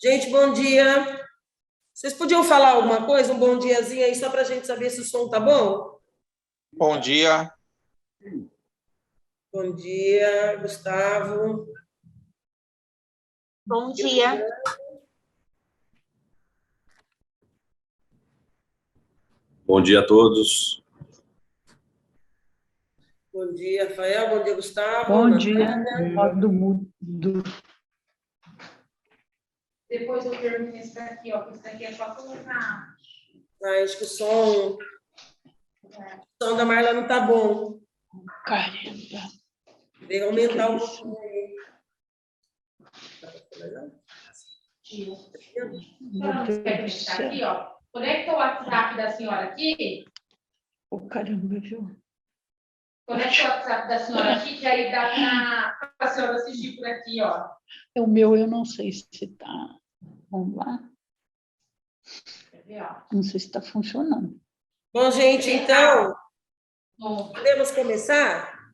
Gente, bom dia. Vocês podiam falar alguma coisa, um bom diazinho aí, só para a gente saber se o som tá bom? Bom dia. Bom dia, Gustavo. Bom dia. Bom dia a todos. Bom dia, Rafael. Bom dia, Gustavo. Bom dia. Do mundo. Depois eu termino esse daqui, ó. Esse daqui é só colocar. Acho que o som da Marla não tá bom. Caramba. Tem que aumentar um pouquinho aí. Não quer deixar aqui, ó. Conecta o WhatsApp da senhora aqui. Ô, caramba, viu? Conecta o WhatsApp da senhora aqui, que aí dá para a senhora assistir por aqui, ó. O meu, eu não sei se está. Vamos lá. Quer ver, ó? Não sei se está funcionando. Bom, gente, então, Bom, podemos começar?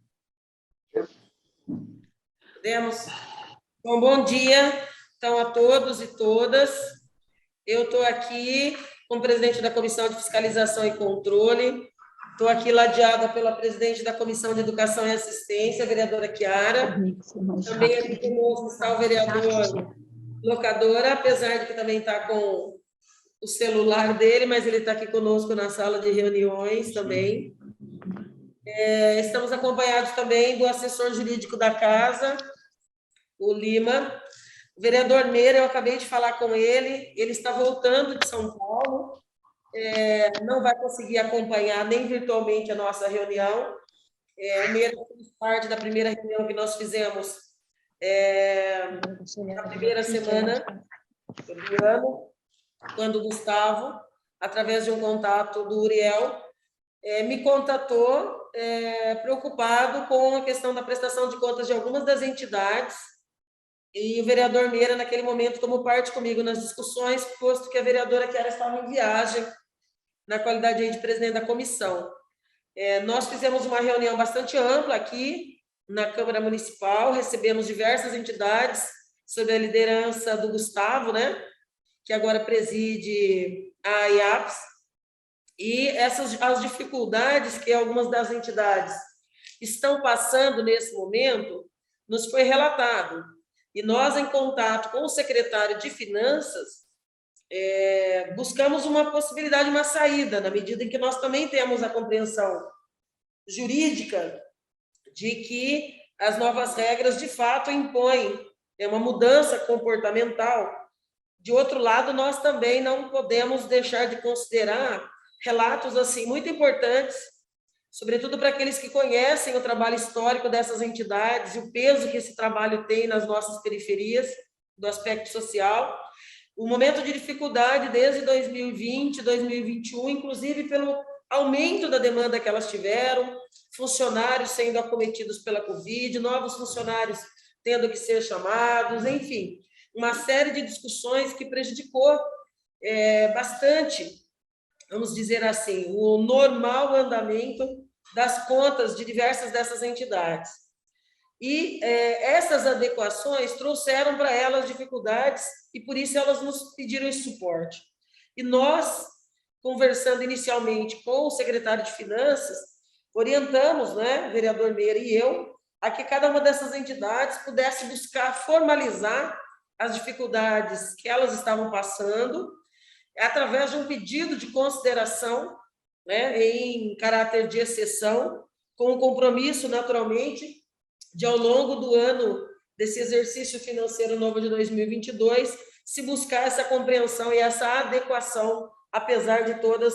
Podemos? Bom dia, então, a todos e todas. Eu estou aqui como presidente da Comissão de Fiscalização e Controle. Estou aqui ladeada pela presidente da Comissão de Educação e Assistência, a vereadora Chiara. Também aqui conosco está o vereador Locadora, apesar de que também está com o celular dele, mas ele está aqui conosco na sala de reuniões também. Estamos acompanhados também do assessor jurídico da casa, o Lima. O vereador Meira, eu acabei de falar com ele, ele está voltando de São Paulo, não vai conseguir acompanhar nem virtualmente a nossa reunião. O Meira fez parte da primeira reunião que nós fizemos na primeira semana do ano, quando o Gustavo, através de um contato do Uriel, me contatou preocupado com a questão da prestação de contas de algumas das entidades, e o vereador Meira, naquele momento, tomou parte comigo nas discussões, posto que a vereadora Chiara estava em viagem, na qualidade de presidente da comissão. Nós fizemos uma reunião bastante ampla aqui, na Câmara Municipal, recebemos diversas entidades, sob a liderança do Gustavo, né, que agora preside a IAPS, e as dificuldades que algumas das entidades estão passando nesse momento, nos foi relatado. E nós, em contato com o secretário de Finanças, buscamos uma possibilidade, uma saída, na medida em que nós também temos a compreensão jurídica de que as novas regras, de fato, impõem uma mudança comportamental. De outro lado, nós também não podemos deixar de considerar relatos assim muito importantes, sobretudo para aqueles que conhecem o trabalho histórico dessas entidades e o peso que esse trabalho tem nas nossas periferias, do aspecto social. O momento de dificuldade desde 2020, 2021, inclusive pelo aumento da demanda que elas tiveram, funcionários sendo acometidos pela Covid, novos funcionários tendo que ser chamados, enfim, uma série de discussões que prejudicou bastante, vamos dizer assim, o normal andamento das contas de diversas dessas entidades. E essas adequações trouxeram para elas dificuldades e, por isso, elas nos pediram esse suporte. E nós, conversando inicialmente com o secretário de Finanças, orientamos, né, o vereador Meira e eu, a que cada uma dessas entidades pudesse buscar formalizar as dificuldades que elas estavam passando, através de um pedido de consideração, né, em caráter de exceção, com o compromisso, naturalmente, de, ao longo do ano desse exercício financeiro novo de 2022, se buscar essa compreensão e essa adequação, apesar de todas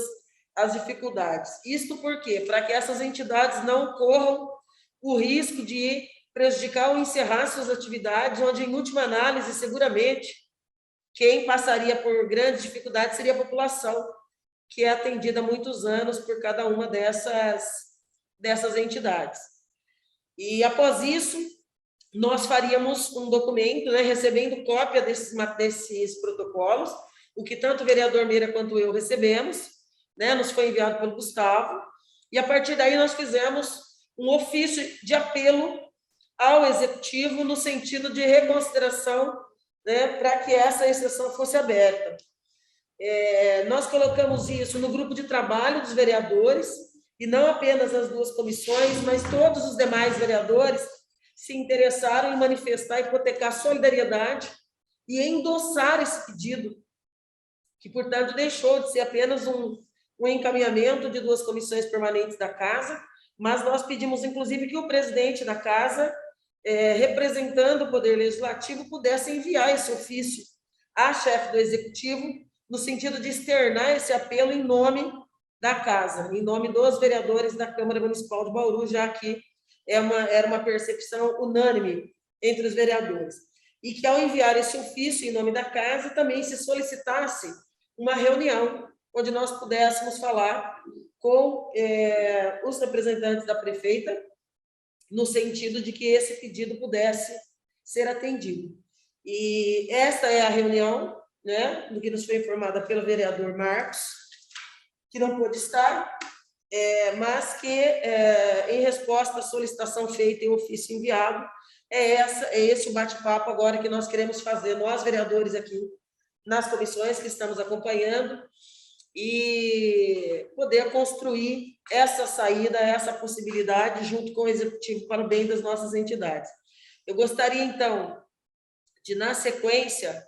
as dificuldades. Isto por quê? Para que essas entidades não corram o risco de prejudicar ou encerrar suas atividades, onde, em última análise, seguramente, quem passaria por grandes dificuldades seria a população, que é atendida há muitos anos por cada uma dessas entidades. E, após isso, nós faríamos um documento, né, recebendo cópia desses protocolos, o que tanto o vereador Meira quanto eu recebemos, né, nos foi enviado pelo Gustavo, e, a partir daí, nós fizemos um ofício de apelo ao Executivo no sentido de reconsideração né, para que essa exceção fosse aberta. Nós colocamos isso no grupo de trabalho dos vereadores, e não apenas as duas comissões, mas todos os demais vereadores se interessaram em manifestar, hipotecar solidariedade e endossar esse pedido, que, portanto, deixou de ser apenas um encaminhamento de duas comissões permanentes da Casa, mas nós pedimos, inclusive, que o presidente da Casa, representando o Poder Legislativo, pudesse enviar esse ofício à chefe do Executivo, no sentido de externar esse apelo em nome da Casa, em nome dos vereadores da Câmara Municipal de Bauru, já que era uma percepção unânime entre os vereadores. E que, ao enviar esse ofício em nome da Casa, também se solicitasse uma reunião onde nós pudéssemos falar com os representantes da prefeita, no sentido de que esse pedido pudesse ser atendido. E esta é a reunião, né, do que nos foi informada pelo vereador Marcos, que não pôde estar, mas que, em resposta à solicitação feita em ofício enviado, é esse o bate-papo agora que nós queremos fazer, nós, vereadores aqui, nas comissões que estamos acompanhando, e poder construir essa saída, essa possibilidade, junto com o Executivo, para o bem das nossas entidades. Eu gostaria, então, de, na sequência,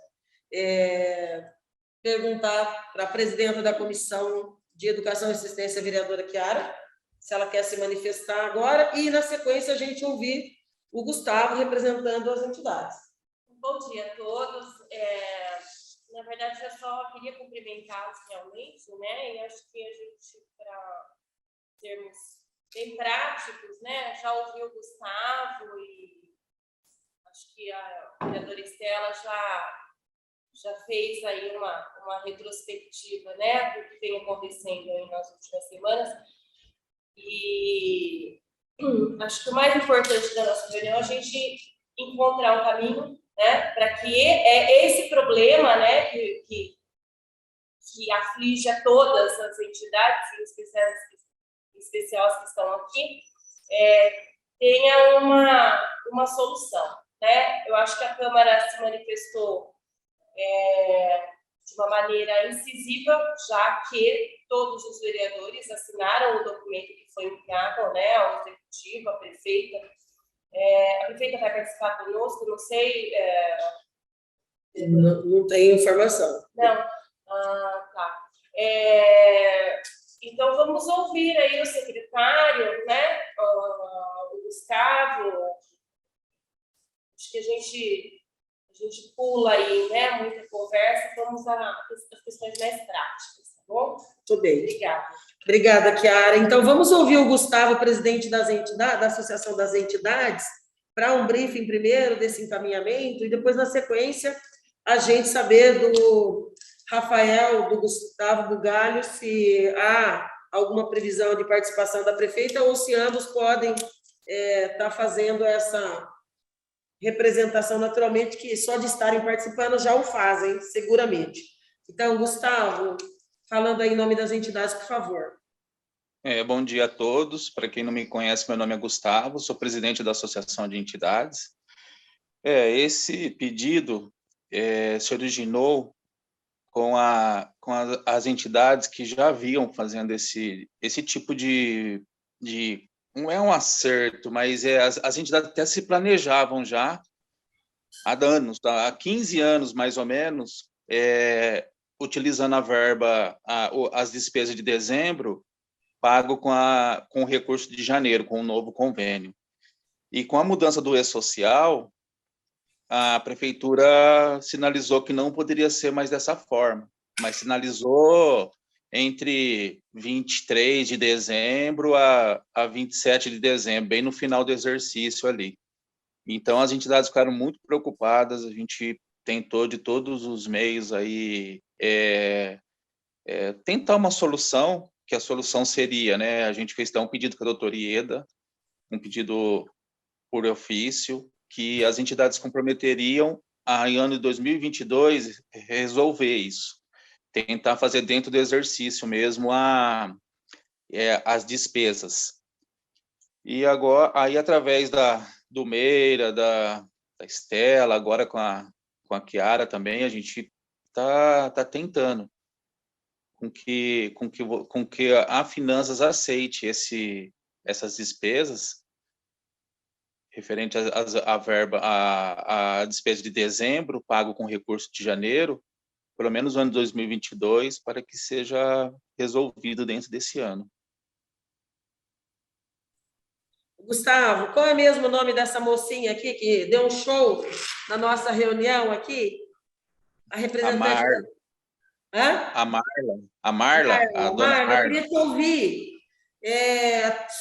perguntar para a presidenta da Comissão de Educação e Assistência, a vereadora Chiara, se ela quer se manifestar agora, e, na sequência, a gente ouvir o Gustavo representando as entidades. Bom dia a todos. Na verdade, eu só queria cumprimentá-los realmente, né? E acho que a gente, para sermos bem práticos, né? Já ouviu o Gustavo e acho que a vereadora Estela já fez aí uma retrospectiva, né? Do que vem acontecendo aí nas últimas semanas. E acho que o mais importante da nossa reunião é a gente encontrar um caminho, né, para que esse problema, né, que aflige a todas as entidades, em especial as que estão aqui, tenha uma solução, né? Eu acho que a Câmara se manifestou de uma maneira incisiva, já que todos os vereadores assinaram o documento que foi enviado, né, ao Executivo, à prefeita. A prefeita vai participar conosco, não sei. Não tenho informação. Não? Tá. Então, vamos ouvir aí o secretário, né, o Gustavo. Acho que a gente pula aí, né, muita conversa, vamos às questões mais práticas, tá bom? Tudo bem. Obrigada. Obrigada, Chiara. Então, vamos ouvir o Gustavo, presidente das entidades, da Associação das Entidades, para um briefing primeiro desse encaminhamento, e depois, na sequência, a gente saber do Rafael, do Gustavo Bugalho, se há alguma previsão de participação da prefeita ou se ambos podem estar fazendo essa representação naturalmente, que só de estarem participando já o fazem, seguramente. Então, Gustavo, falando aí em nome das entidades, por favor. Bom dia a todos. Para quem não me conhece, meu nome é Gustavo, sou presidente da Associação de Entidades. Esse pedido se originou com as entidades que já vinham fazendo esse tipo de não é um acerto, mas as entidades até se planejavam já há anos, há 15 anos mais ou menos, utilizando a verba, as despesas de dezembro, pago com o recurso de janeiro, com o novo convênio. E com a mudança do E-Social, a prefeitura sinalizou que não poderia ser mais dessa forma, mas sinalizou entre 23 de dezembro a 27 de dezembro, bem no final do exercício ali. Então, as entidades ficaram muito preocupadas, a gente tentou de todos os meios aí tentar uma solução, que a solução seria, né, a gente fez um pedido com a doutora Ieda, um pedido por ofício, que as entidades comprometeriam em ano de 2022 resolver isso, tentar fazer dentro do exercício mesmo as despesas. E agora, aí através do Meira, da Estela, agora com a com a Chiara também, a gente está tentando com que a Finanças aceite essas despesas referente à verba, a despesa de dezembro, pago com recurso de janeiro, pelo menos no ano de 2022, para que seja resolvido dentro desse ano. Gustavo, qual é mesmo o nome dessa mocinha aqui que deu um show na nossa reunião aqui? A representante. Hã? A Marla, a dona Marla, eu Marla. queria te ouvir.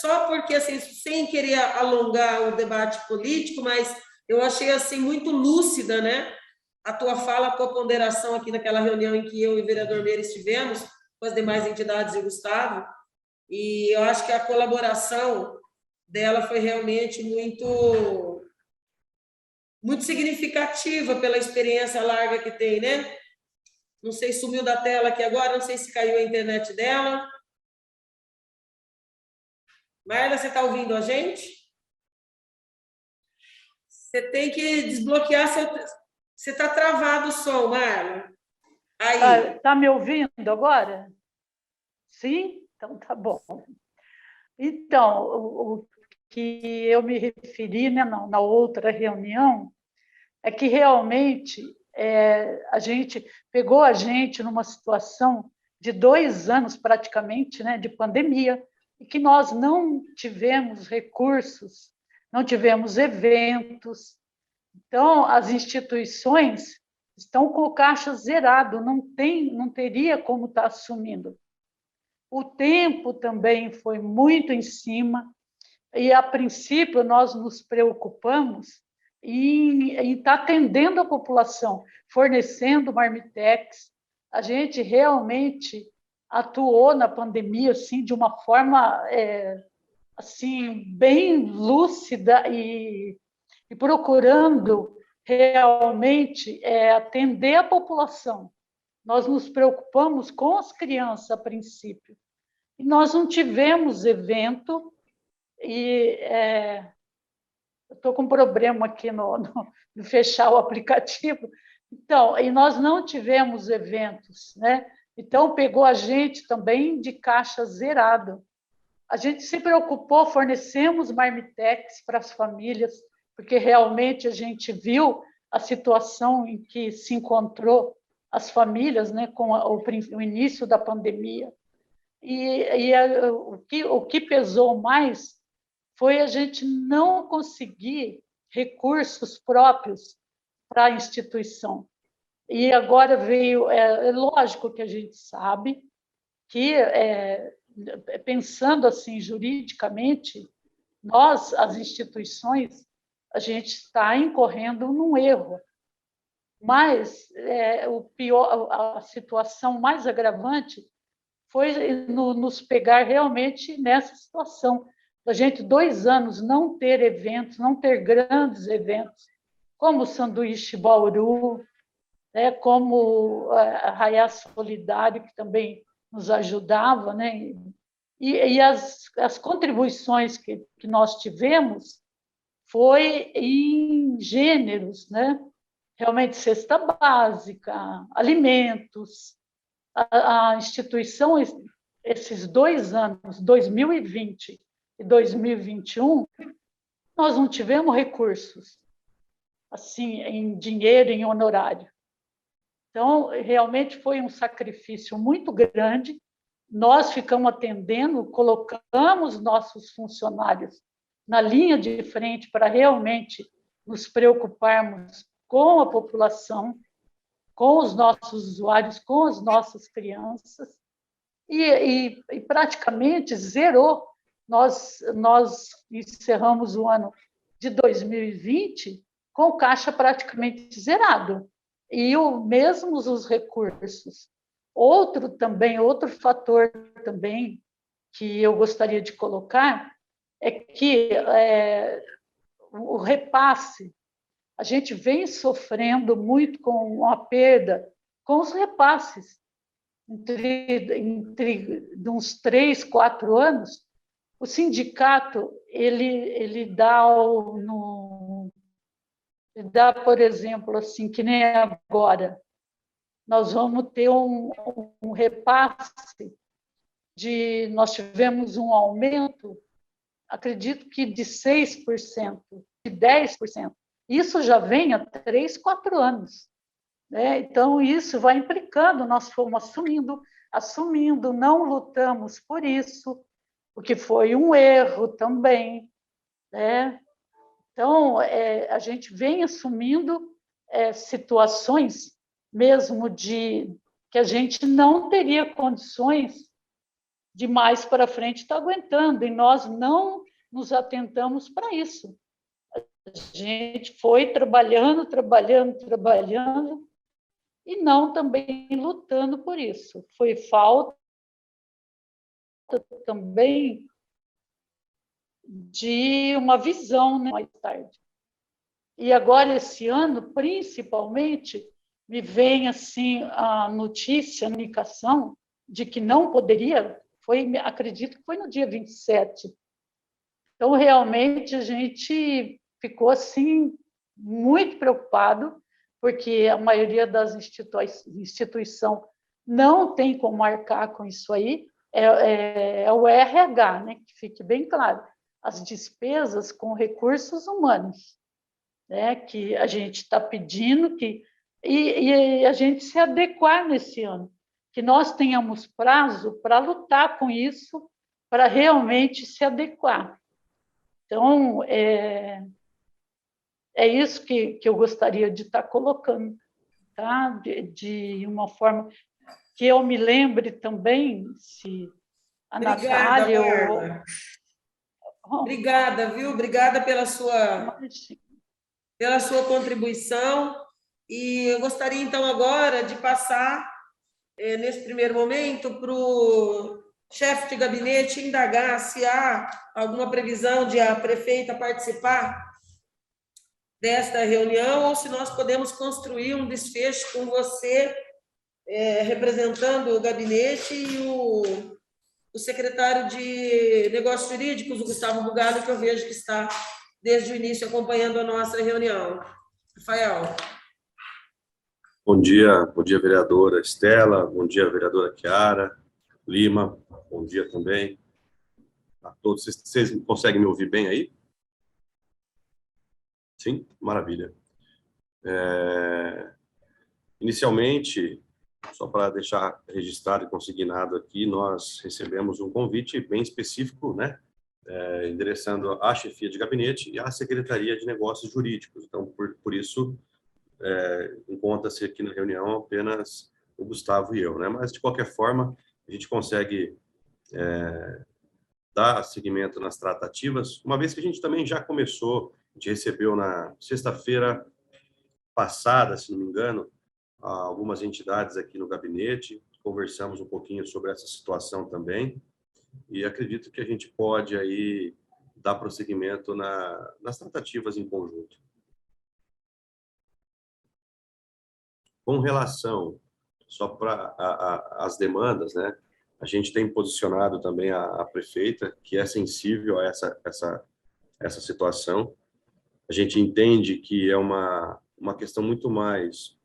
Só porque, assim, sem querer alongar o debate político, mas eu achei assim muito lúcida, né? A tua fala, a tua ponderação aqui naquela reunião em que eu e o vereador Meira estivemos, com as demais entidades e o Gustavo, e eu acho que a colaboração dela foi realmente muito significativa pela experiência larga que tem, né? Não sei se sumiu da tela aqui agora, não sei se caiu a internet dela. Marla, você está ouvindo a gente? Você tem que desbloquear seu... Você está travado o som, Marla. Aí. Está me ouvindo agora? Sim? Então tá bom. Então, o que eu me referi, né, na outra reunião é que realmente a gente pegou a gente numa situação de 2 anos praticamente, né, de pandemia, e que nós não tivemos recursos, não tivemos eventos. Então, as instituições estão com o caixa zerado, não teria como estar assumindo. O tempo também foi muito em cima, e, a princípio, nós nos preocupamos em estar atendendo a população, fornecendo marmitex. A gente realmente atuou na pandemia assim, de uma forma assim, bem lúcida e procurando realmente atender a população. Nós nos preocupamos com as crianças, a princípio. E nós não tivemos evento, e eu estou com um problema aqui no fechar o aplicativo. Então, e nós não tivemos eventos, né? Então, pegou a gente também de caixa zerado. A gente se preocupou, fornecemos marmitex para as famílias, porque realmente a gente viu a situação em que se encontrou as famílias, né, com o início da pandemia. O que pesou mais foi a gente não conseguir recursos próprios para a instituição. E agora veio, lógico que a gente sabe que, pensando assim juridicamente, nós, as instituições, a gente está incorrendo num erro. Mas o pior, a situação mais agravante foi nos pegar realmente nessa situação, da gente 2 anos não ter eventos, não ter grandes eventos, como o Sanduíche Bauru, né, como a Arraiá Solidário, que também nos ajudava, né? E as contribuições que nós tivemos foi em gêneros, né? Realmente cesta básica, alimentos. A instituição, esses 2 anos, 2020 e 2021, nós não tivemos recursos, assim, em dinheiro, em honorário. Então, realmente foi um sacrifício muito grande. Nós ficamos atendendo, colocamos nossos funcionários na linha de frente para realmente nos preocuparmos com a população, com os nossos usuários, com as nossas crianças, e praticamente zerou. Nós encerramos o ano de 2020 com o caixa praticamente zerado, e mesmo os recursos. Outro fator também que eu gostaria de colocar é que o repasse, a gente vem sofrendo muito com a perda, com os repasses. Entre uns 3, 4 anos, o sindicato ele dá Dá, por exemplo, assim, que nem agora, nós vamos ter um repasse nós tivemos um aumento, acredito que de 6%, de 10%. Isso já vem há 3, 4 anos. Né? Então, isso vai implicando, nós fomos assumindo, não lutamos por isso, o que foi um erro também. Né? Então, a gente vem assumindo situações mesmo que a gente não teria condições de mais para frente estar aguentando, e nós não nos atentamos para isso. A gente foi trabalhando, e não também lutando por isso. Foi falta também de uma visão, né, mais tarde. E agora, esse ano, principalmente, me vem assim a notícia, a comunicação de que não poderia, acredito que foi no dia 27. Então, realmente, a gente ficou assim muito preocupado, porque a maioria das instituições não tem como arcar com isso aí, é o RH, né, que fique bem claro, as despesas com recursos humanos, né, que a gente está pedindo e a gente se adequar nesse ano, que nós tenhamos prazo para lutar com isso, para realmente se adequar. Então, é isso que eu gostaria de estar colocando, tá? De uma forma que eu me lembre também, se a Obrigada, Natália... Bárbara. Obrigada, viu? Obrigada pela sua contribuição. E eu gostaria, então, agora de passar, nesse primeiro momento, para o chefe de gabinete indagar se há alguma previsão de a prefeita participar desta reunião ou se nós podemos construir um desfecho com você, representando o gabinete, e o secretário de Negócios Jurídicos, o Gustavo Bugalho, que eu vejo que está desde o início acompanhando a nossa reunião. Rafael. Bom dia, vereadora Estela, bom dia, vereadora Chiara Lima, bom dia também a todos. Vocês conseguem me ouvir bem aí? Sim? Maravilha. Inicialmente, só para deixar registrado e consignado aqui, nós recebemos um convite bem específico, né, endereçando à chefia de gabinete e à Secretaria de Negócios Jurídicos. Então, por isso, encontra-se aqui na reunião apenas o Gustavo e eu, né? Mas, de qualquer forma, a gente consegue dar seguimento nas tratativas, uma vez que a gente também já começou, a gente recebeu na sexta-feira passada, se não me engano, algumas entidades aqui no gabinete, conversamos um pouquinho sobre essa situação também, e acredito que a gente pode aí dar prosseguimento nas tratativas em conjunto. Com relação, só para as demandas, né, a gente tem posicionado também a prefeita, que é sensível a essa situação. A gente entende que é uma questão muito mais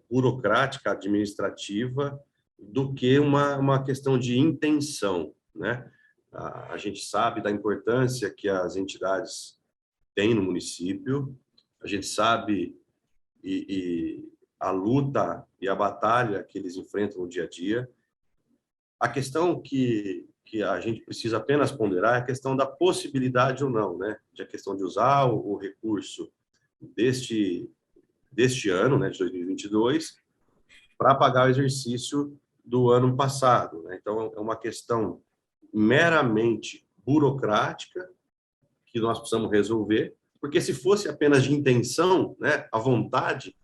burocrática, administrativa, do que uma questão de intenção, né? A gente sabe da importância que as entidades têm no município, a gente sabe e a luta e a batalha que eles enfrentam no dia a dia. A questão que a gente precisa apenas ponderar é a questão da possibilidade ou não, né? A questão de usar o recurso deste ano, né, de 2022, para pagar o exercício do ano passado, né? Então, é uma questão meramente burocrática que nós precisamos resolver, porque se fosse apenas de intenção, né, a vontade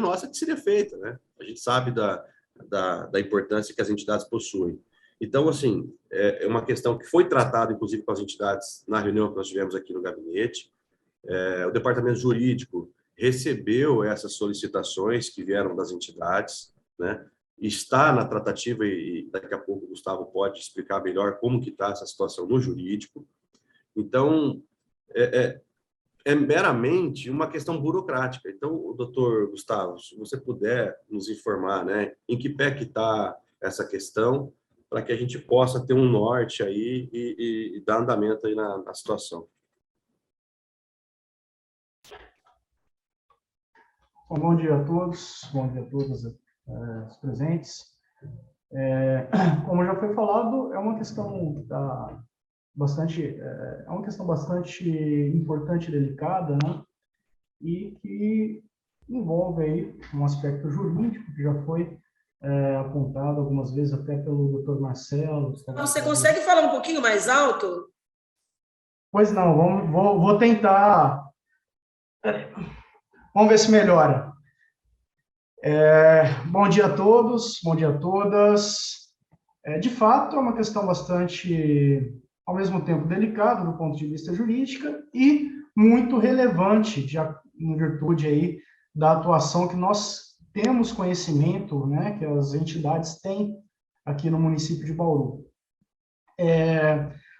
nossa que seria feita, né? A gente sabe da importância que as entidades possuem. Então, assim, é uma questão que foi tratada, inclusive, com as entidades na reunião que nós tivemos aqui no gabinete. O departamento jurídico recebeu essas solicitações que vieram das entidades, né? Está na tratativa e daqui a pouco o Gustavo pode explicar melhor como que está essa situação no jurídico. Então, é meramente uma questão burocrática. Então, doutor Gustavo, se você puder nos informar, né, em que pé que está essa questão, para que a gente possa ter um norte aí e dar andamento aí na situação. Bom dia a todos, bom dia a todas os presentes. Como já foi falado, é uma questão bastante importante e delicada, né? E que envolve aí um aspecto jurídico que já foi apontado algumas vezes até pelo Dr. Marcelo. Você consegue falar um pouquinho mais alto? Pois não, vou tentar. Vamos ver se melhora. Bom dia a todos, bom dia a todas. De fato, é uma questão bastante, ao mesmo tempo, delicada do ponto de vista jurídico e muito relevante, em virtude aí da atuação que nós temos conhecimento, né, que as entidades têm aqui no município de Bauru.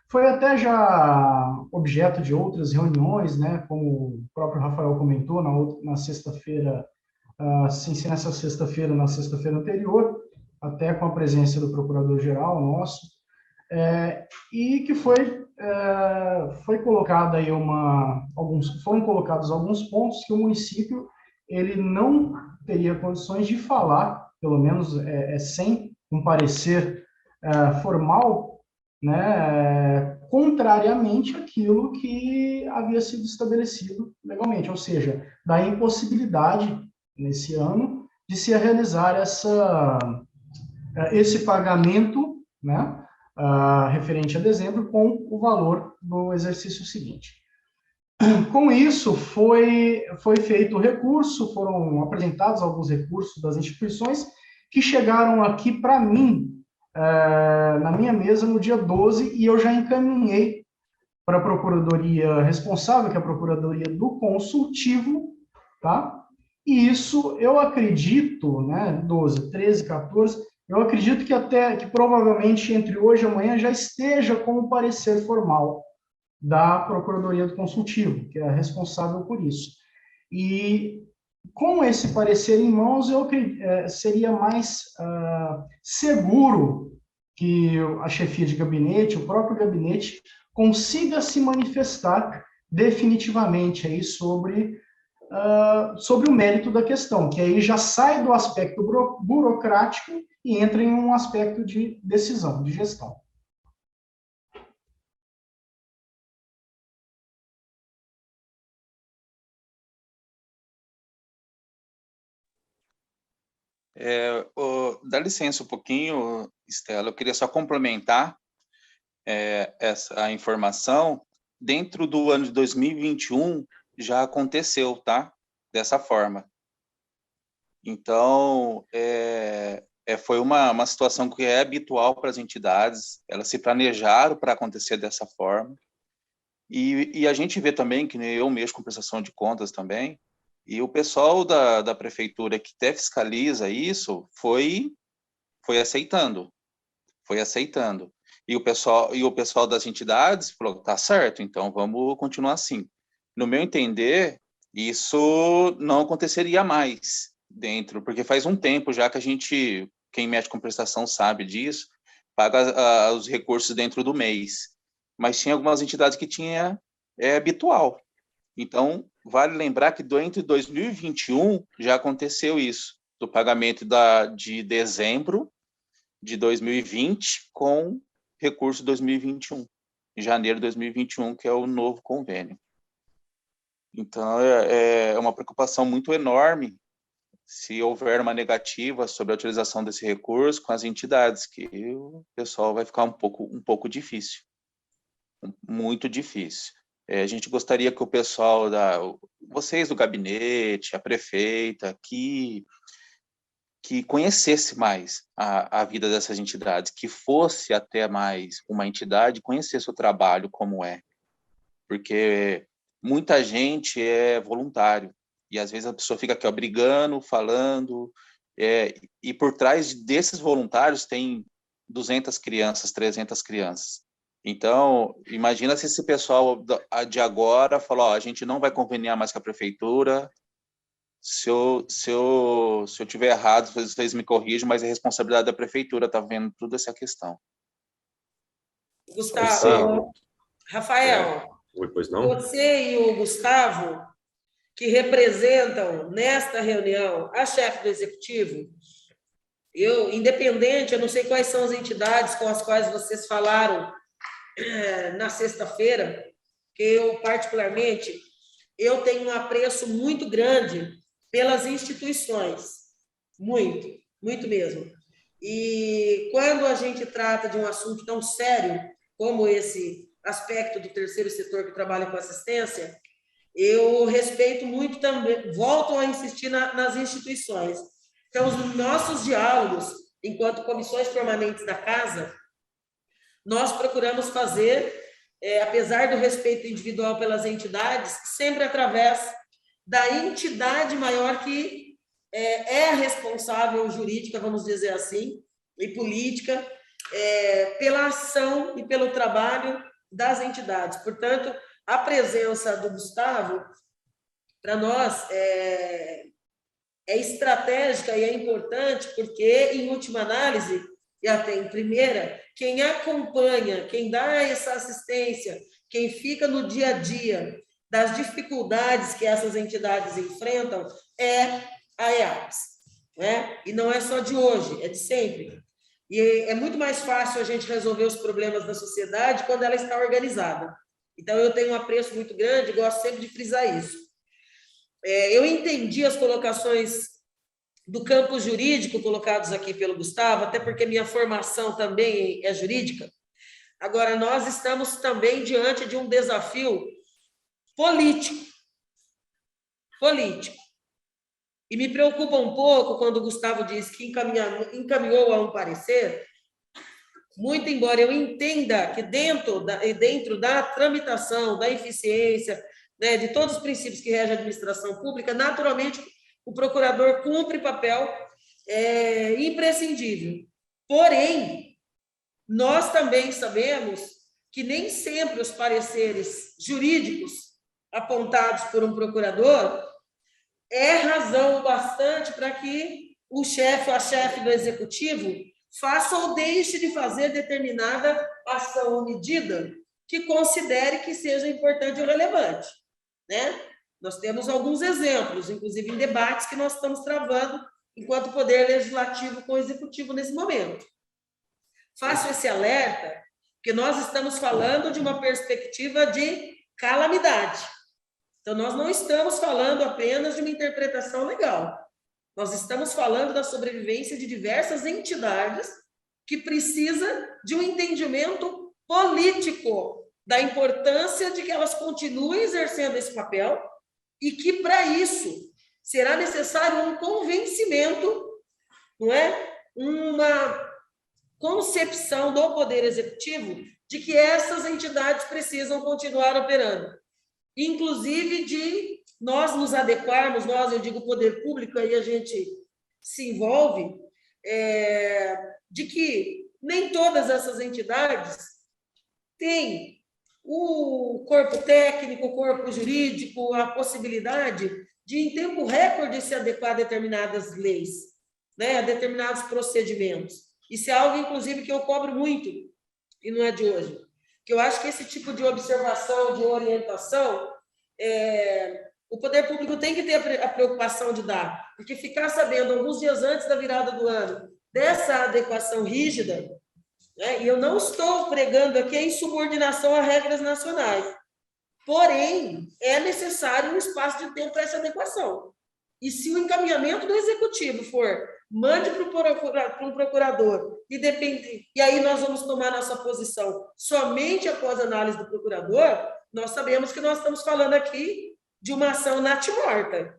Foi até já objeto de outras reuniões, né, como o próprio Rafael comentou na sexta-feira, sem ser nessa sexta-feira, na sexta-feira anterior, até com a presença do procurador-geral nosso, e que foi colocado aí foram colocados alguns pontos que o município ele não teria condições de falar, pelo menos sem um parecer formal, né, contrariamente àquilo que havia sido estabelecido legalmente, ou seja, da impossibilidade nesse ano de se realizar esse pagamento, né, referente a dezembro, com o valor do exercício seguinte. Com isso, foi feito o recurso, foram apresentados alguns recursos das instituições que chegaram aqui para mim, na minha mesa, no dia 12, e eu já encaminhei para a procuradoria responsável, que é a Procuradoria do Consultivo, tá? E isso, eu acredito, né, 12, 13, 14, eu acredito que provavelmente entre hoje e amanhã já esteja com o parecer formal da Procuradoria do Consultivo, que é responsável por isso. E com esse parecer em mãos, seria mais seguro que a chefia de gabinete, o próprio gabinete, consiga se manifestar definitivamente aí sobre o mérito da questão, que aí já sai do aspecto burocrático e entra em um aspecto de decisão, de gestão. Dá licença um pouquinho, Estela, eu queria só complementar essa informação. Dentro do ano de 2021, já aconteceu, tá? Dessa forma. Então, foi uma situação que é habitual para as entidades, elas se planejaram para acontecer dessa forma, e a gente vê também, que eu mexo com prestação de contas também, e o pessoal da prefeitura que até fiscaliza isso foi aceitando. E o pessoal das entidades falou, tá certo, então vamos continuar assim. No meu entender, isso não aconteceria mais dentro, porque faz um tempo já que a gente, quem mexe com prestação sabe disso, paga os recursos dentro do mês. Mas tinha algumas entidades que é habitual. Então, vale lembrar que entre 2021 já aconteceu isso, do pagamento de dezembro de 2020 com recurso 2021, em janeiro de 2021, que é o novo convênio. Então, é uma preocupação muito enorme se houver uma negativa sobre a utilização desse recurso com as entidades, que o pessoal vai ficar um pouco difícil, muito difícil. A gente gostaria que o pessoal, vocês do gabinete, a prefeita, que conhecesse mais a vida dessas entidades, que fosse até mais uma entidade, conhecesse o trabalho como é. Porque muita gente é voluntário, e às vezes a pessoa fica aqui brigando, falando, e por trás desses voluntários tem 200 crianças, 300 crianças. Então, imagina se esse pessoal de agora falou, ó, a gente não vai conveniar mais com a prefeitura, se eu tiver errado, vocês me corrijam, mas é responsabilidade da prefeitura, tá vendo toda essa questão. Gustavo, Rafael, Pois não? você e o Gustavo, que representam nesta reunião a chefe do executivo, independente, eu não sei quais são as entidades com as quais vocês falaram na sexta-feira, que eu, particularmente, eu tenho um apreço muito grande pelas instituições, muito, muito mesmo. E quando a gente trata de um assunto tão sério como esse aspecto do terceiro setor que trabalha com assistência, eu respeito muito também, volto a insistir nas instituições. Então, os nossos diálogos, enquanto comissões permanentes da casa, nós procuramos fazer, apesar do respeito individual pelas entidades, sempre através da entidade maior que é a responsável jurídica, vamos dizer assim, e política, pela ação e pelo trabalho das entidades. Portanto, a presença do Gustavo, para nós, é estratégica e é importante, porque, em última análise, e até em primeira, quem acompanha, quem dá essa assistência, quem fica no dia a dia das dificuldades que essas entidades enfrentam, é a EAPS, né? E não é só de hoje, é de sempre. E é muito mais fácil a gente resolver os problemas da sociedade quando ela está organizada. Então, eu tenho um apreço muito grande, gosto sempre de frisar isso. Eu entendi as colocações do campo jurídico colocados aqui pelo Gustavo, até porque minha formação também é jurídica. Agora, nós estamos também diante de um desafio político. E me preocupa um pouco quando o Gustavo diz que encaminhou a um parecer, muito embora eu entenda que dentro da tramitação, da eficiência, né, de todos os princípios que regem a administração pública, naturalmente, o procurador cumpre papel imprescindível. Porém, nós também sabemos que nem sempre os pareceres jurídicos apontados por um procurador é razão bastante para que o chefe ou a chefe do executivo faça ou deixe de fazer determinada ação ou medida que considere que seja importante ou relevante, né? Nós temos alguns exemplos, inclusive em debates que nós estamos travando enquanto poder legislativo com o executivo nesse momento. Faço esse alerta porque nós estamos falando de uma perspectiva de calamidade. Então, nós não estamos falando apenas de uma interpretação legal. Nós estamos falando da sobrevivência de diversas entidades que precisa de um entendimento político da importância de que elas continuem exercendo esse papel e que, para isso, será necessário um convencimento, não é? Uma concepção do Poder Executivo de que essas entidades precisam continuar operando. Inclusive de nós nos adequarmos, eu digo o poder público, aí a gente se envolve, de que nem todas essas entidades têm o corpo técnico, o corpo jurídico, a possibilidade de, em tempo recorde, se adequar a determinadas leis, né, a determinados procedimentos. Isso é algo, inclusive, que eu cobro muito, e não é de hoje. Que eu acho que esse tipo de observação, de orientação, o poder público tem que ter a preocupação de dar, porque ficar sabendo, alguns dias antes da virada do ano, dessa adequação rígida, né, e eu não estou pregando aqui a insubordinação a regras nacionais, porém, é necessário um espaço de tempo para essa adequação. E se o encaminhamento do executivo for, mande para um procurador, e aí nós vamos tomar nossa posição somente após a análise do procurador, nós sabemos que nós estamos falando aqui de uma ação natimorta.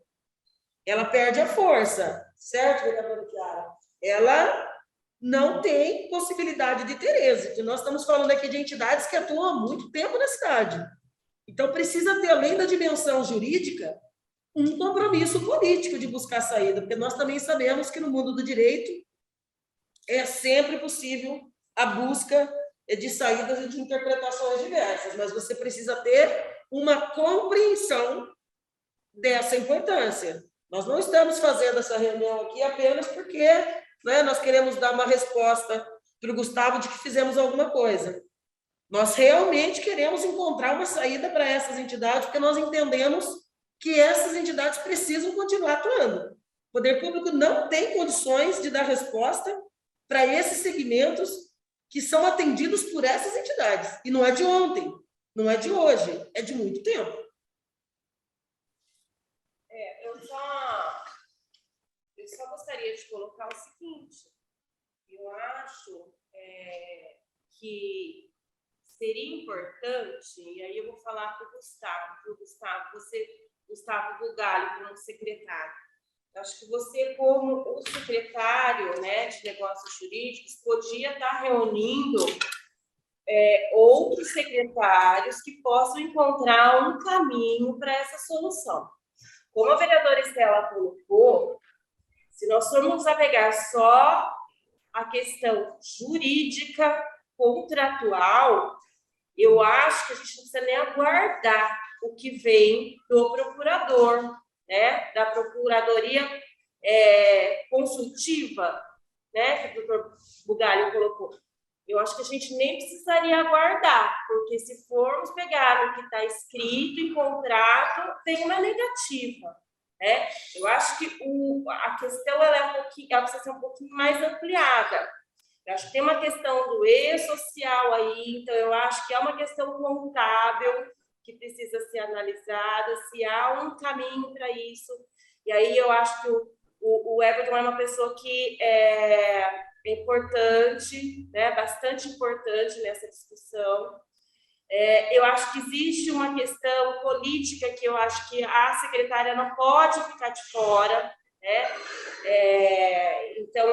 Ela perde a força, certo, vereadora Chiara? Ela não tem possibilidade de ter êxito. Nós estamos falando aqui de entidades que atuam há muito tempo na cidade. Então, precisa ter, além da dimensão jurídica, um compromisso político de buscar saída, porque nós também sabemos que no mundo do direito é sempre possível a busca de saídas e de interpretações diversas, mas você precisa ter uma compreensão dessa importância. Nós não estamos fazendo essa reunião aqui apenas porque, né, nós queremos dar uma resposta para o Gustavo de que fizemos alguma coisa. Nós realmente queremos encontrar uma saída para essas entidades, porque nós entendemos que essas entidades precisam continuar atuando. O poder público não tem condições de dar resposta para esses segmentos que são atendidos por essas entidades. E não é de ontem, não é de hoje, é de muito tempo. Eu só gostaria de colocar o seguinte: eu acho que seria importante, e aí eu vou falar para o Gustavo, Gustavo Bugalho, como secretário. Eu acho que você, como o secretário, né, de negócios jurídicos, podia estar reunindo outros secretários que possam encontrar um caminho para essa solução. Como a vereadora Estela colocou, se nós formos apegar só a questão jurídica, contratual, eu acho que a gente não precisa nem aguardar o que vem do procurador, né, da Procuradoria Consultiva, né, que o doutor Bugalho colocou. Eu acho que a gente nem precisaria aguardar, porque se formos pegar o que está escrito em contrato, tem uma negativa. Né? Eu acho que a questão ela precisa ser um pouquinho mais ampliada. Eu acho que tem uma questão do e-social aí, então eu acho que é uma questão contábil que precisa ser analisada, se há um caminho para isso. E aí eu acho que o Everton é uma pessoa que é importante, né, bastante importante nessa discussão. Eu acho que existe uma questão política que eu acho que a secretária não pode ficar de fora, né? Então,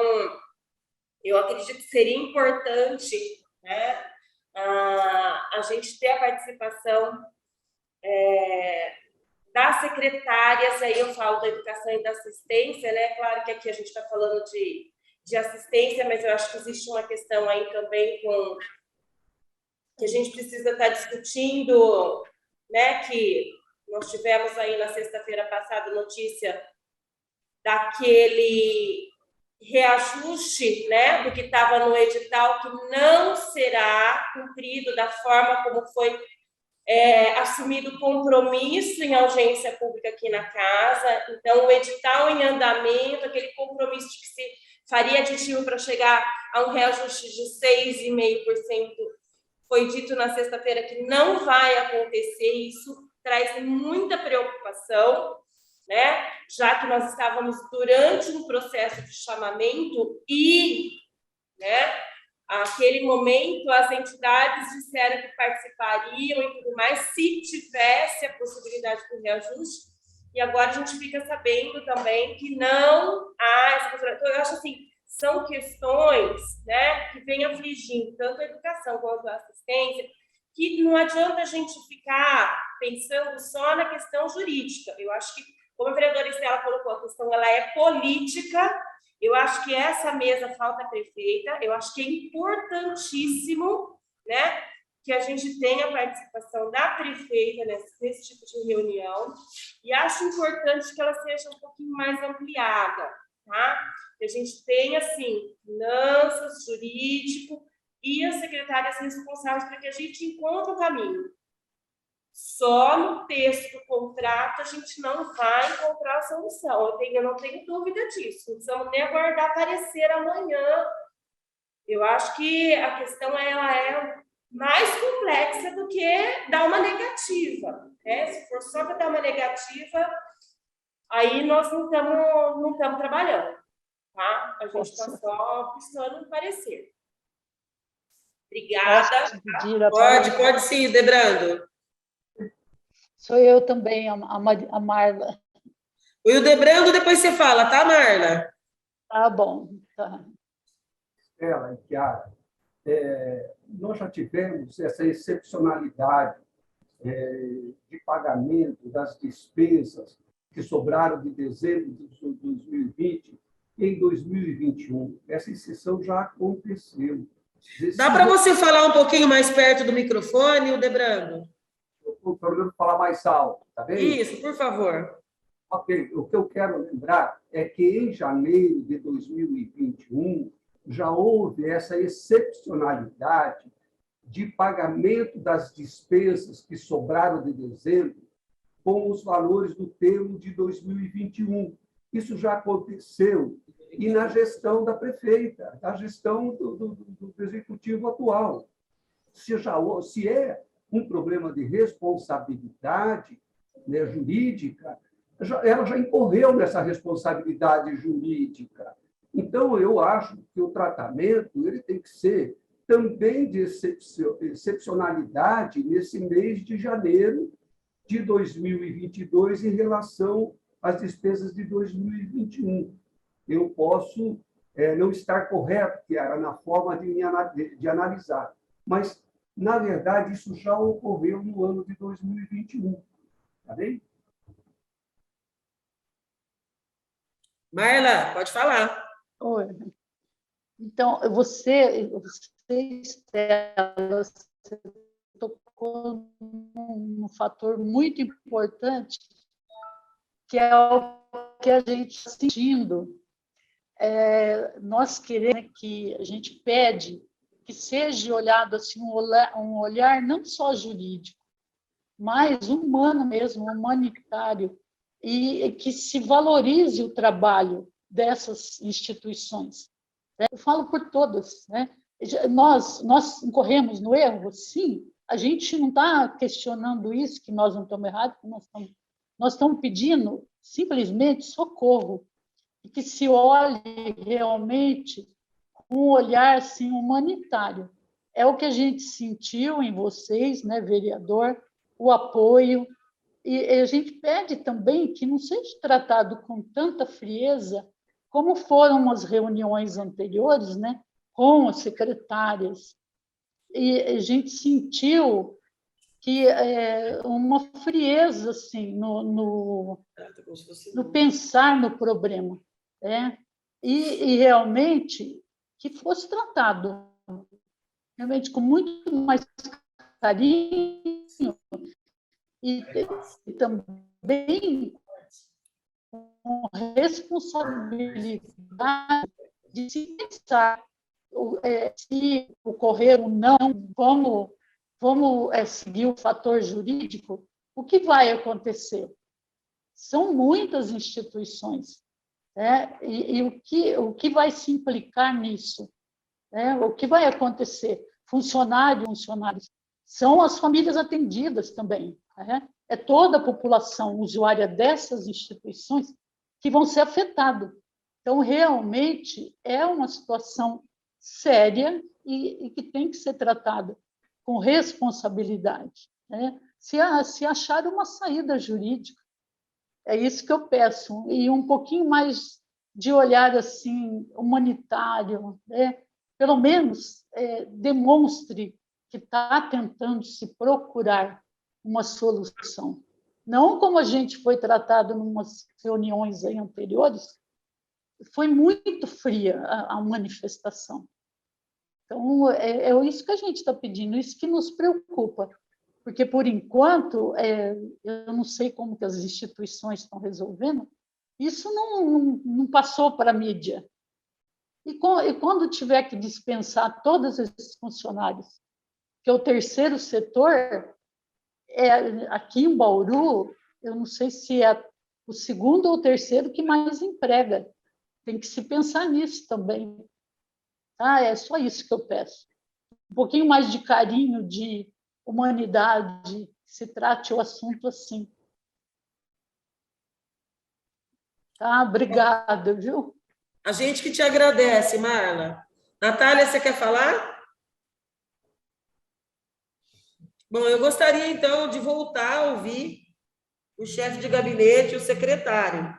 eu acredito que seria importante, né, a gente ter a participação das secretárias, aí eu falo da educação e da assistência, né? Claro que aqui a gente está falando de assistência, mas eu acho que existe uma questão aí também que a gente precisa estar discutindo, né? Que nós tivemos aí na sexta-feira passada notícia daquele reajuste, né, do que estava no edital, que não será cumprido da forma como foi assumido o compromisso em audiência pública aqui na casa. Então, o edital em andamento, aquele compromisso de que se faria aditivo para chegar a um reajuste de 6,5%, foi dito na sexta-feira que não vai acontecer. Isso traz muita preocupação, né? Já que nós estávamos durante um processo de chamamento e, né, aquele momento as entidades disseram que participariam e tudo mais, se tivesse a possibilidade do reajuste, e agora a gente fica sabendo também que não há essa possibilidade. Então, eu acho assim, são questões, né, que vêm afligindo tanto a educação quanto a assistência, que não adianta a gente ficar pensando só na questão jurídica. Eu acho que, como a vereadora Estela colocou, a questão ela é política. Eu acho que essa mesa falta prefeita. Eu acho que é importantíssimo, né, que a gente tenha a participação da prefeita nesse tipo de reunião. E acho importante que ela seja um pouquinho mais ampliada, tá? Que a gente tenha, assim, finanças, jurídico e as secretárias responsáveis para que a gente encontre o caminho. Só no texto do contrato a gente não vai encontrar a solução. Eu não tenho dúvida disso. Não precisamos nem aguardar aparecer amanhã. Eu acho que a questão ela é mais complexa do que dar uma negativa. Né? Se for só para dar uma negativa, aí nós não estamos trabalhando. Tá? A gente está só buscando um parecer. Obrigada. Pode sim, Debrando. Sou eu também, a Marla. O Hildebrando, depois você fala, tá, Marla? Tá bom. Tá. Ela, Chiara, nós já tivemos essa excepcionalidade de pagamento das despesas que sobraram de dezembro de 2020 em 2021. Essa exceção já aconteceu. Dá para você falar um pouquinho mais perto do microfone, Ildebrando? O problema é falar mais alto, tá bem? Isso, por favor. Ok, o que eu quero lembrar é que em janeiro de 2021 já houve essa excepcionalidade de pagamento das despesas que sobraram de dezembro com os valores do termo de 2021. Isso já aconteceu e na gestão da prefeita, na gestão do executivo atual. Se é um problema de responsabilidade, né, jurídica, ela já incorreu nessa responsabilidade jurídica. Então, eu acho que o tratamento ele tem que ser também de excepcionalidade nesse mês de janeiro de 2022 em relação às despesas de 2021. Eu posso não estar correto, Chiara, na forma de analisar, mas, na verdade, isso já ocorreu no ano de 2021. Tá bem? Marla, pode falar. Oi. Então, você Estela, você tocou num fator muito importante, que é o que a gente está sentindo. Nós queremos que a gente pede que seja olhado assim, um olhar não só jurídico, mas humano mesmo, humanitário, e que se valorize o trabalho dessas instituições. Eu falo por todas, né? Nós incorremos no erro, sim. A gente não está questionando isso, que nós não estamos errados, que nós estamos pedindo simplesmente socorro, e que se olhe realmente com um olhar assim, humanitário. É o que a gente sentiu em vocês, né, vereador, o apoio. E a gente pede também que não seja tratado com tanta frieza como foram as reuniões anteriores, né, com as secretárias. E a gente sentiu que uma frieza assim, no pensar no problema, né? E realmente que fosse tratado realmente com muito mais carinho e também com responsabilidade de se pensar se ocorrer ou não, vamos seguir o fator jurídico, o que vai acontecer? São muitas instituições, né? E o que vai se implicar nisso? Né? O que vai acontecer? Funcionários, são as famílias atendidas também, né? É toda a população usuária dessas instituições que vão ser afetadas. Então, realmente, é uma situação séria e que tem que ser tratada com responsabilidade, né? Se achar uma saída jurídica, é isso que eu peço, e um pouquinho mais de olhar assim humanitário, né? Pelo menos demonstre que está tentando se procurar uma solução. Não como a gente foi tratado em umas reuniões aí anteriores, foi muito fria a manifestação. Então, é isso que a gente está pedindo, isso que nos preocupa, porque, por enquanto, eu não sei como que as instituições estão resolvendo, isso não passou para a mídia. E quando tiver que dispensar todos esses funcionários, que é o terceiro setor, aqui em Bauru, eu não sei se é o segundo ou o terceiro que mais emprega. Tem que se pensar nisso também. Tá? É só isso que eu peço. Um pouquinho mais de carinho, de humanidade, que se trate o assunto assim. Tá? Obrigada, viu? A gente que te agradece, Marla. Natália, você quer falar? Bom, eu gostaria, então, de voltar a ouvir o chefe de gabinete e o secretário.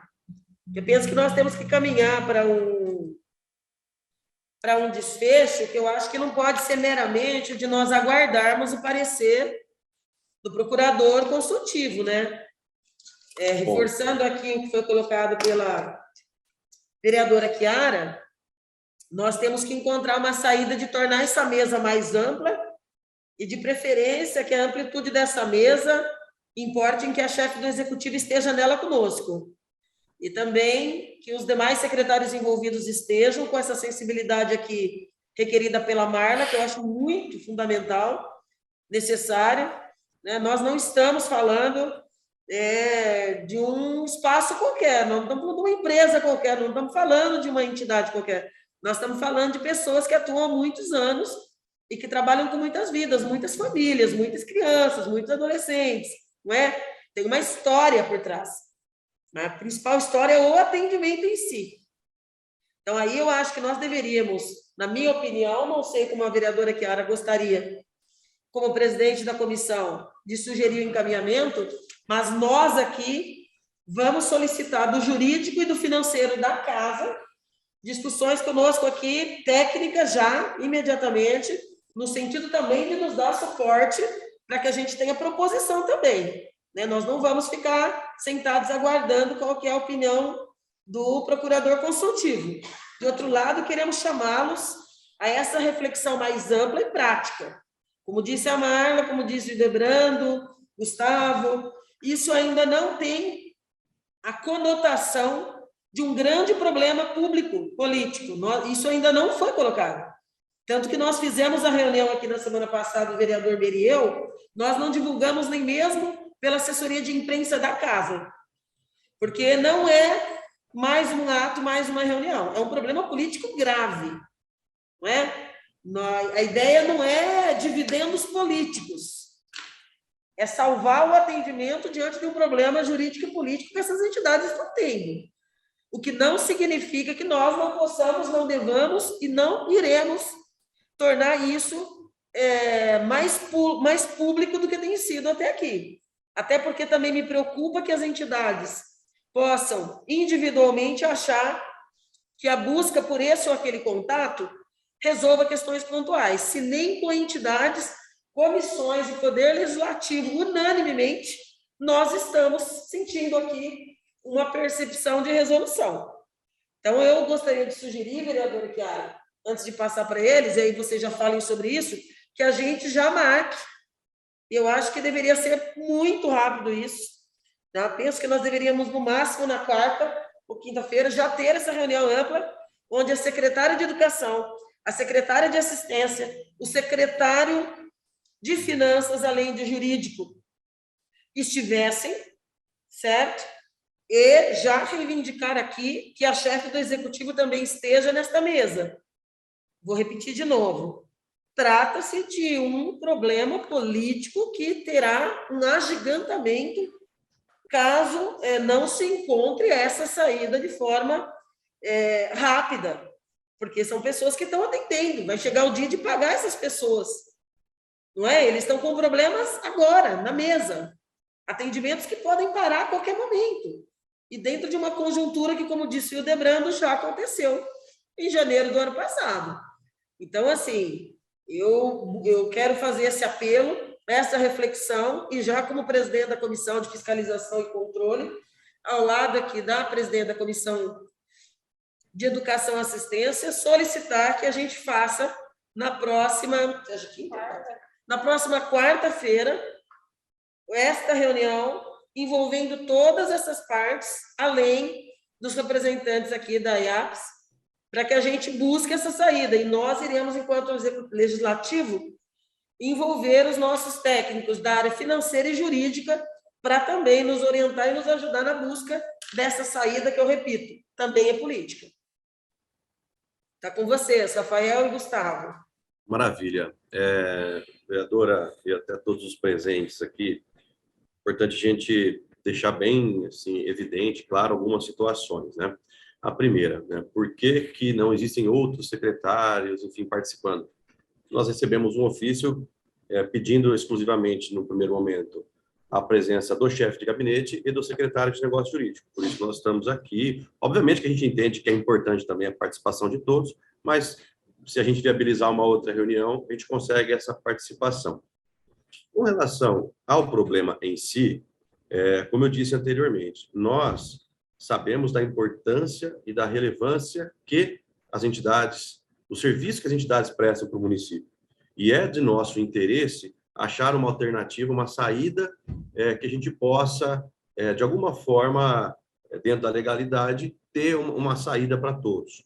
Eu penso que nós temos que caminhar para um desfecho que eu acho que não pode ser meramente o de nós aguardarmos o parecer do procurador consultivo, né? Reforçando aqui o que foi colocado pela vereadora Chiara, nós temos que encontrar uma saída de tornar essa mesa mais ampla e, de preferência, que a amplitude dessa mesa importe em que a chefe do executivo esteja nela conosco. E também que os demais secretários envolvidos estejam com essa sensibilidade aqui requerida pela Marla, que eu acho muito fundamental, necessária, né? Nós não estamos falando de um espaço qualquer, não estamos falando de uma empresa qualquer, não estamos falando de uma entidade qualquer, nós estamos falando de pessoas que atuam há muitos anos e que trabalham com muitas vidas, muitas famílias, muitas crianças, muitos adolescentes, não é? Tem uma história por trás. A principal história é o atendimento em si. Então, aí eu acho que nós deveríamos, na minha opinião, não sei como a vereadora Chiara gostaria, como presidente da comissão, de sugerir o encaminhamento, mas nós aqui vamos solicitar do jurídico e do financeiro da casa discussões conosco aqui, técnicas já, imediatamente, no sentido também de nos dar suporte para que a gente tenha proposição também. Né? Nós não vamos ficar sentados aguardando qual que é a opinião do procurador consultivo. De outro lado, queremos chamá-los a essa reflexão mais ampla e prática. Como disse a Marla, como disse o Debrando, Gustavo, isso ainda não tem a conotação de um grande problema público, político. Isso ainda não foi colocado. Tanto que nós fizemos a reunião aqui na semana passada, o vereador Beriel, nós não divulgamos nem mesmo pela assessoria de imprensa da casa, porque não é mais um ato, mais uma reunião, é um problema político grave, não é? A ideia não é dividendos políticos, é salvar o atendimento diante de um problema jurídico e político que essas entidades estão tendo, o que não significa que nós não possamos, não devamos e não iremos tornar isso mais público do que tem sido até aqui. Até porque também me preocupa que as entidades possam individualmente achar que a busca por esse ou aquele contato resolva questões pontuais, se nem com entidades, comissões e poder legislativo unanimemente nós estamos sentindo aqui uma percepção de resolução. Então, eu gostaria de sugerir, vereadora Chiara, antes de passar para eles, e aí vocês já falem sobre isso, que a gente já marque. Eu acho que deveria ser muito rápido isso. Tá? Penso que nós deveríamos, no máximo, na quarta ou quinta-feira, já ter essa reunião ampla, onde a secretária de Educação, a secretária de Assistência, o secretário de Finanças, além de Jurídico, estivessem, certo? E já reivindicar aqui que a chefe do Executivo também esteja nesta mesa. Vou repetir de novo. Trata-se de um problema político que terá um agigantamento caso não se encontre essa saída de forma rápida, porque são pessoas que estão atendendo, vai chegar o dia de pagar essas pessoas, não é? Eles estão com problemas agora, na mesa, atendimentos que podem parar a qualquer momento, e dentro de uma conjuntura que, como disse o Debrando, já aconteceu em janeiro do ano passado. Então, assim, eu quero fazer esse apelo, essa reflexão, e já como presidente da Comissão de Fiscalização e Controle, ao lado aqui da presidente da Comissão de Educação e Assistência, solicitar que a gente faça na próxima quarta-feira esta reunião, envolvendo todas essas partes, além dos representantes aqui da IAPS, para que a gente busque essa saída. E nós iremos, enquanto legislativo, envolver os nossos técnicos da área financeira e jurídica para também nos orientar e nos ajudar na busca dessa saída, que eu repito, também é política. Está com vocês, Rafael e Gustavo. Maravilha. Vereadora e até todos os presentes aqui, importante a gente deixar bem assim, evidente, claro, algumas situações, né? A primeira, né? Por que não existem outros secretários, enfim, participando? Nós recebemos um ofício pedindo exclusivamente, no primeiro momento, a presença do chefe de gabinete e do secretário de negócio jurídico. Por isso nós estamos aqui. Obviamente que a gente entende que é importante também a participação de todos, mas se a gente viabilizar uma outra reunião, a gente consegue essa participação. Com relação ao problema em si, como eu disse anteriormente, nós sabemos da importância e da relevância que as entidades o serviço que as entidades prestam para o município. E é de nosso interesse achar uma alternativa, uma saída que a gente possa, de alguma forma, dentro da legalidade, ter uma saída para todos.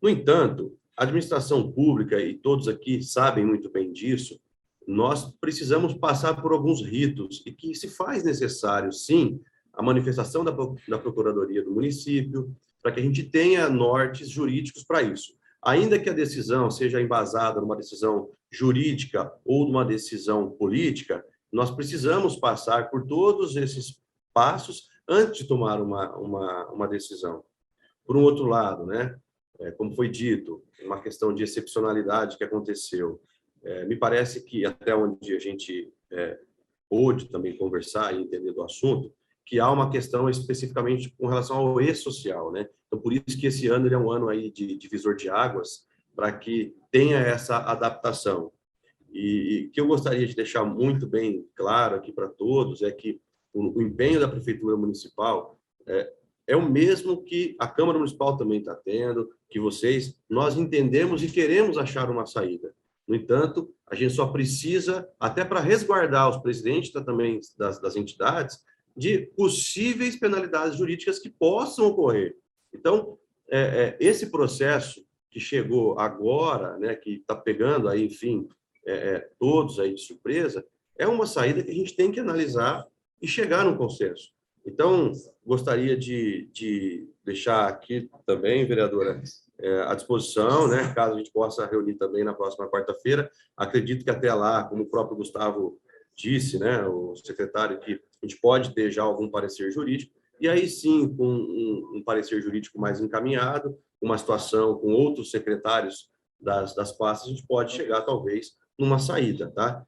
No entanto, a administração pública, e todos aqui sabem muito bem disso, nós precisamos passar por alguns ritos e que se faz necessário, sim, a manifestação da Procuradoria do município, para que a gente tenha nortes jurídicos para isso. Ainda que a decisão seja embasada numa decisão jurídica ou numa decisão política, nós precisamos passar por todos esses passos antes de tomar uma decisão. Por um outro lado, né, como foi dito, uma questão de excepcionalidade que aconteceu, me parece que até onde a gente pôde também conversar e entender do assunto, que há uma questão especificamente com relação ao e-social, né? Então, por isso que esse ano ele é um ano aí de divisor de águas, para que tenha essa adaptação. E que eu gostaria de deixar muito bem claro aqui para todos é que o empenho da Prefeitura Municipal é o mesmo que a Câmara Municipal também está tendo, que nós entendemos e queremos achar uma saída. No entanto, a gente só precisa, até para resguardar os presidentes também das entidades, de possíveis penalidades jurídicas que possam ocorrer. Então, esse processo que chegou agora, né, que está pegando aí, enfim, todos aí de surpresa, é uma saída que a gente tem que analisar e chegar num consenso. Então, gostaria de deixar aqui também, vereadora, à disposição, né, caso a gente possa reunir também na próxima quarta-feira. Acredito que até lá, como o próprio Gustavo disse, né, o secretário, que a gente pode ter já algum parecer jurídico, e aí sim, com um parecer jurídico mais encaminhado, uma situação com outros secretários das pastas, a gente pode chegar, talvez, numa saída, tá?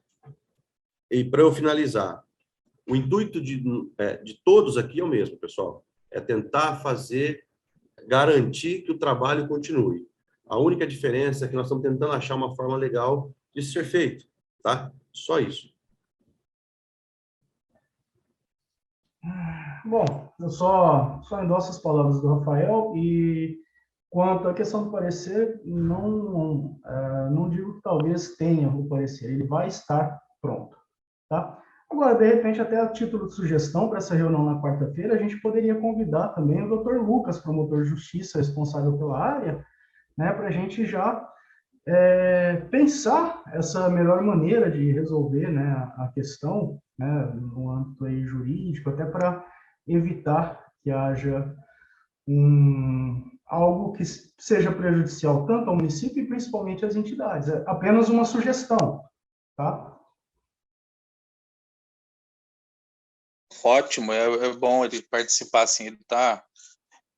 E para eu finalizar, o intuito de todos aqui é o mesmo, pessoal, é tentar garantir que o trabalho continue. A única diferença é que nós estamos tentando achar uma forma legal de ser feito, tá? Só isso. Bom, eu só endosso as palavras do Rafael e quanto à questão do parecer, não digo que talvez tenha o parecer, ele vai estar pronto, tá? Agora, de repente, até a título de sugestão para essa reunião na quarta-feira, a gente poderia convidar também o Dr. Lucas, promotor de justiça responsável pela área, né, para a gente já pensar essa melhor maneira de resolver, né, a questão, né, no âmbito aí jurídico, até para evitar que haja algo que seja prejudicial tanto ao município e principalmente às entidades. É apenas uma sugestão, tá? Ótimo, é bom ele participar, assim, ele tá,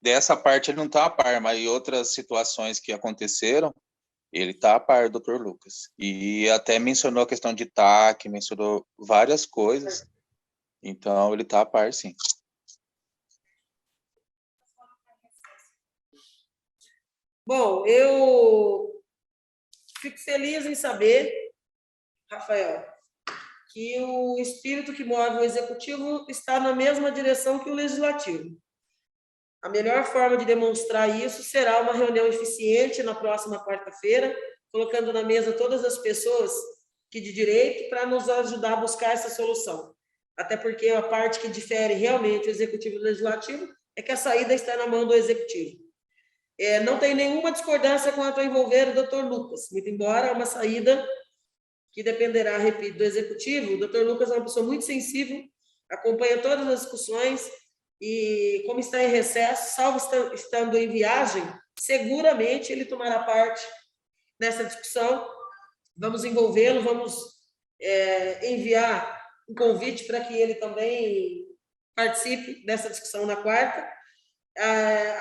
dessa parte ele não está a par, mas em outras situações que aconteceram, ele está a par, doutor Lucas. E até mencionou a questão de TAC, mencionou várias coisas, então ele está a par, sim. Bom, eu fico feliz em saber, Rafael, que o espírito que move o executivo está na mesma direção que o legislativo. A melhor forma de demonstrar isso será uma reunião eficiente na próxima quarta-feira, colocando na mesa todas as pessoas que de direito para nos ajudar a buscar essa solução. Até porque a parte que difere realmente o executivo e o legislativo é que a saída está na mão do executivo. Não tem nenhuma discordância quanto a envolver o doutor Lucas, muito embora é uma saída que dependerá, repito, do executivo. O doutor Lucas é uma pessoa muito sensível, acompanha todas as discussões e, como está em recesso, salvo estando em viagem, seguramente ele tomará parte nessa discussão. Vamos envolvê-lo, vamos enviar um convite para que ele também participe dessa discussão na quarta.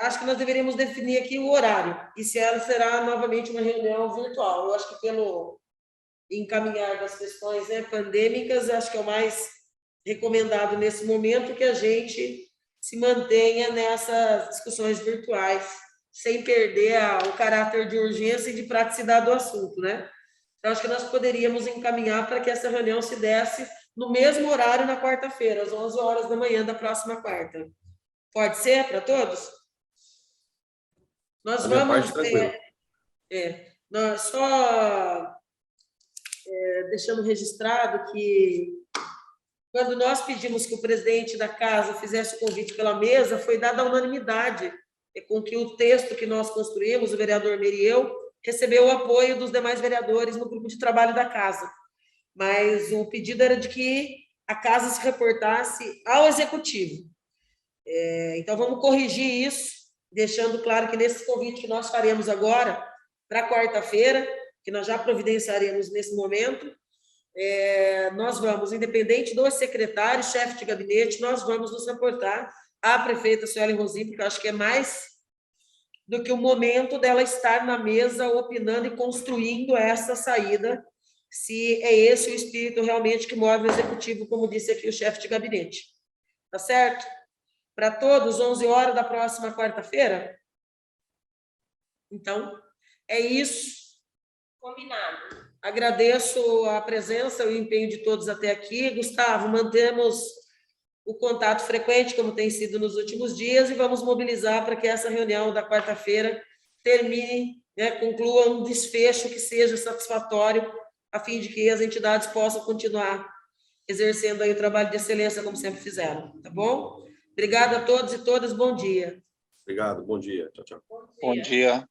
Acho que nós deveríamos definir aqui o horário, e se ela será novamente uma reunião virtual. Eu acho que pelo encaminhar das questões pandêmicas, acho que é o mais recomendado nesse momento que a gente se mantenha nessas discussões virtuais, sem perder o caráter de urgência e de praticidade do assunto, né? Então, acho que nós poderíamos encaminhar para que essa reunião se desse no mesmo horário na quarta-feira, às 11 horas da manhã da próxima quarta. Pode ser para todos? Nós vamos... Nós só deixando registrado que, quando nós pedimos que o presidente da casa fizesse o convite pela mesa, foi dada a unanimidade com que o texto que nós construímos, o vereador Meire e eu, recebeu o apoio dos demais vereadores no grupo de trabalho da casa. Mas o pedido era de que a casa se reportasse ao executivo. Então, vamos corrigir isso, deixando claro que nesse convite que nós faremos agora, para quarta-feira, que nós já providenciaremos nesse momento, nós vamos, independente dos secretários, chefe de gabinete, nós vamos nos reportar à prefeita Sueli Rosim, porque eu acho que é mais do que o momento dela estar na mesa opinando e construindo essa saída, se é esse o espírito realmente que move o executivo, como disse aqui o chefe de gabinete. Tá certo? Para todos, 11 horas da próxima quarta-feira? Então, é isso. Combinado. Agradeço a presença e o empenho de todos até aqui. Gustavo, mantemos o contato frequente, como tem sido nos últimos dias, e vamos mobilizar para que essa reunião da quarta-feira termine, conclua um desfecho que seja satisfatório, a fim de que as entidades possam continuar exercendo aí o trabalho de excelência, como sempre fizeram. Tá bom? Obrigada a todos e todas. Bom dia. Obrigado, bom dia. Tchau, tchau. Bom dia.